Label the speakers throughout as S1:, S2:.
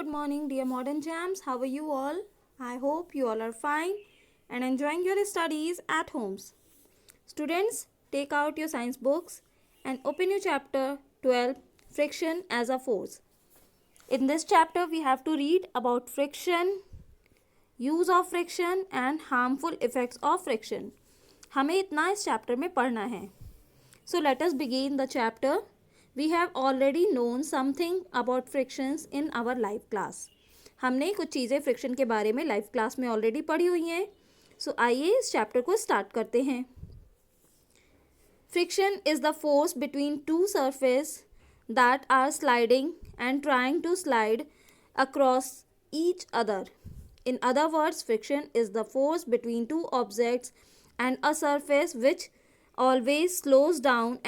S1: good morning, dear modern jams. How are you all? I hope you all are fine and enjoying your studies at homes. Students, take out your science books and open your chapter 12, Friction as a Force. In this chapter, we have to read about friction, use of friction and harmful effects of friction. हमें इतना इस chapter में पढ़ना है. So let us begin the chapter. We have already known something about frictions in our life class. हमने कुछ चीज़ें friction के बारे में लाइफ क्लास में ऑलरेडी पढ़ी हुई हैं. सो आइए इस चैप्टर को स्टार्ट करते हैं. Friction is the force between two surface that are sliding and trying to slide across each other. In other words, friction is the force between two objects and a surface which always slows down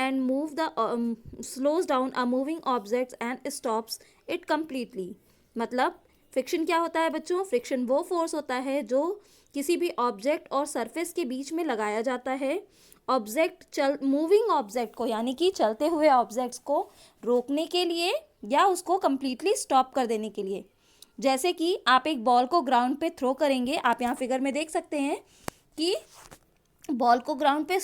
S1: a moving object and stops it completely. मतलब friction क्या होता है बच्चों? Friction वो force होता है जो किसी भी ऑब्जेक्ट और सरफेस के बीच में लगाया जाता है मूविंग ऑब्जेक्ट को, यानी कि चलते हुए ऑब्जेक्ट्स को रोकने के लिए या उसको कम्प्लीटली स्टॉप कर देने के लिए. जैसे कि आप एक बॉल को ग्राउंड पे थ्रो करेंगे. आप यहाँ फिगर में देख सकते हैं कि बॉल को ग्राउंड पे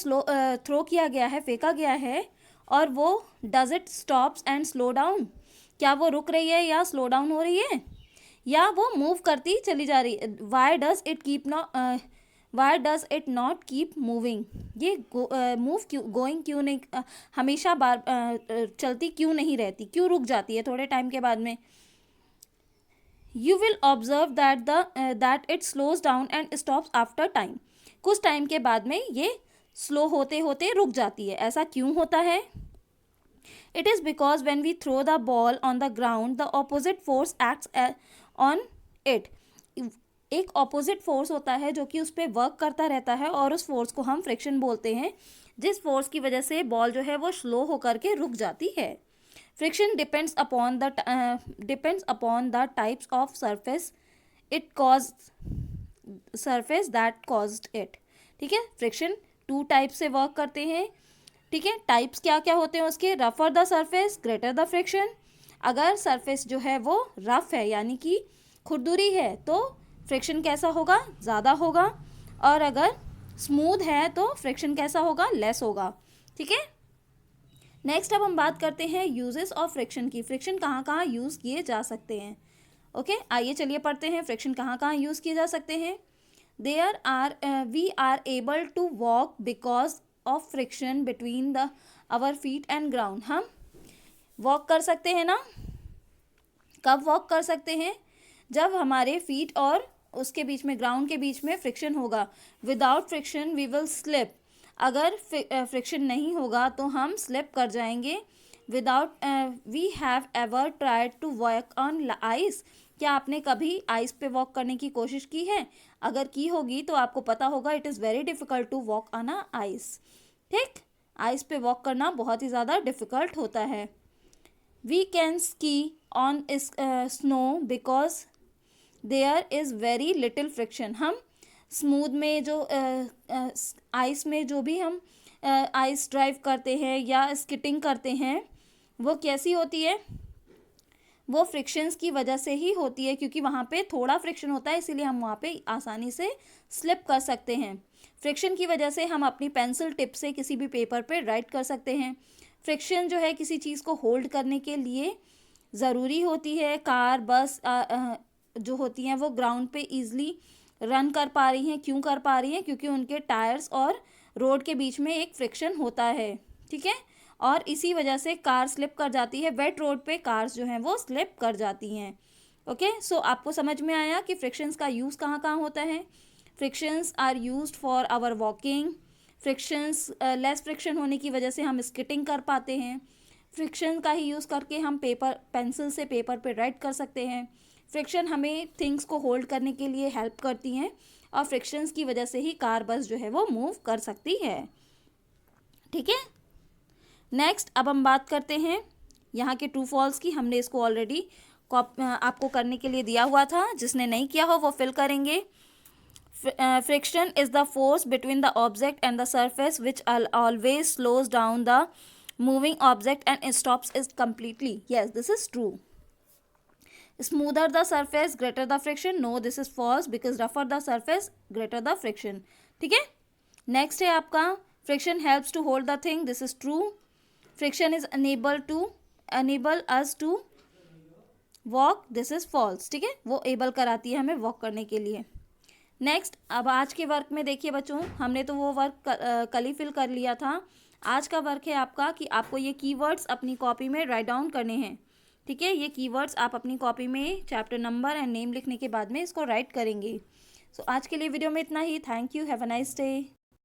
S1: थ्रो किया गया है, फेंका गया है, और वो does it stops and slow down. क्या वो रुक रही है या स्लो डाउन हो रही है, या वो मूव करती चली जा रही है? Why does it not keep moving? ये गोइंग क्यों नहीं, हमेशा बार चलती क्यों नहीं रहती, क्यों रुक जाती है थोड़े टाइम के बाद में? You will observe that it slows down and stops after time. कुछ टाइम के बाद में ये स्लो होते होते रुक जाती है. ऐसा क्यों होता है? It is because when we throw the ball on the ground, the opposite force acts on it. एक ऑपोजिट फोर्स होता है जो कि उस पर वर्क करता रहता है, और उस फोर्स को हम फ्रिक्शन बोलते हैं, जिस फोर्स की वजह से बॉल जो है वो स्लो होकर के रुक जाती है. Friction depends upon the types of surface that caused it. ठीक है, फ्रिक्शन 2 टाइप से वर्क करते हैं. ठीक है, टाइप्स क्या क्या होते हैं उसके? रफर the surface, greater the friction. अगर सरफेस जो है वो रफ है यानी कि खुरदुरी है तो फ्रिक्शन कैसा होगा? ज़्यादा होगा. और अगर स्मूथ है तो फ्रिक्शन कैसा होगा? लेस होगा. ठीक है. नेक्स्ट अब हम बात करते हैं यूजेस ऑफ फ्रिक्शन की. फ्रिक्शन कहाँ कहाँ यूज़ किए जा सकते हैं. ओके, आइए चलिए पढ़ते हैं फ्रिक्शन कहाँ कहाँ यूज़ किए जा सकते हैं. We are able to walk because of friction between our feet and ground. हम वॉक कर सकते हैं ना. कब वॉक कर सकते हैं? जब हमारे फीट और उसके बीच में, ग्राउंड के बीच में फ्रिक्शन होगा. Without friction we will slip. अगर फ्रिक्शन नहीं होगा तो हम स्लिप कर जाएंगे. We have ever tried to walk on ice. क्या आपने कभी आइस पे वॉक करने की कोशिश की है? अगर की होगी तो आपको पता होगा it is very difficult to walk on ice. ठीक, आइस पे वॉक करना बहुत ही ज़्यादा डिफ़िकल्ट होता है. We can ski on snow because there is very little friction. हम स्मूथ में जो आइस में जो भी हम आइस ड्राइव करते हैं या स्किटिंग करते हैं, वो कैसी होती है? वो फ्रिक्शंस की वजह से ही होती है, क्योंकि वहाँ पे थोड़ा फ्रिक्शन होता है, इसीलिए हम वहाँ पे आसानी से स्लिप कर सकते हैं. फ्रिक्शन की वजह से हम अपनी पेंसिल टिप से किसी भी पेपर पे राइट कर सकते हैं. फ्रिक्शन जो है किसी चीज़ को होल्ड करने के लिए ज़रूरी होती है. कार, बस जो होती हैं वो ग्राउंड पे ईजिली रन कर पा रही हैं. क्यों कर पा रही हैं? क्योंकि उनके टायर्स और रोड के बीच में एक फ्रिक्शन होता है. ठीक है, और इसी वजह से कार स्लिप कर जाती है. वेट रोड पे कार्स जो हैं वो स्लिप कर जाती हैं. ओके, सो आपको समझ में आया कि फ्रिक्शंस का यूज़ कहाँ कहाँ होता है. Frictions are used for our walking. Frictions less friction होने की वजह से हम स्किटिंग कर पाते हैं. फ्रिक्शन का ही यूज़ करके हम पेंसिल से पेपर पे राइट कर सकते हैं. फ्रिक्शन हमें थिंग्स को होल्ड करने के लिए हेल्प करती हैं, और फ्रिक्शंस की वजह से ही कार, बस जो है वो मूव कर सकती है. ठीक है. नेक्स्ट अब हम बात करते हैं यहाँ के ट्रू फॉल्स की. हमने इसको ऑलरेडी आपको करने के लिए दिया हुआ था. जिसने नहीं किया हो वो फिल करेंगे. Friction is the force between the object and the surface which always slows down the moving object and stops it completely. Yes, this is true. Smoother the surface greater the friction, no this is false because रफर the surface greater the friction. ठीक है, next है आपका friction helps to hold the thing, this is true. Friction is enable us to walk, this is false. ठीक है, वो able कराती है हमें वॉक करने के लिए। नेक्स्ट, अब आज के वर्क में देखिए बच्चों, हमने तो वो वर्क कल ही फिल कर लिया था। आज का वर्क है आपका कि आपको ये कीवर्ड्स अपनी कॉपी में राइट डाउन करने हैं। ठीक है, ये कीवर्ड्स आप अपनी कॉपी में चैप्टर नंबर एंड नेम लिखने के बाद में इसको राइट करेंगे। सो आज के लिए वीडियो में इतना ही। Thank you, have a nice day.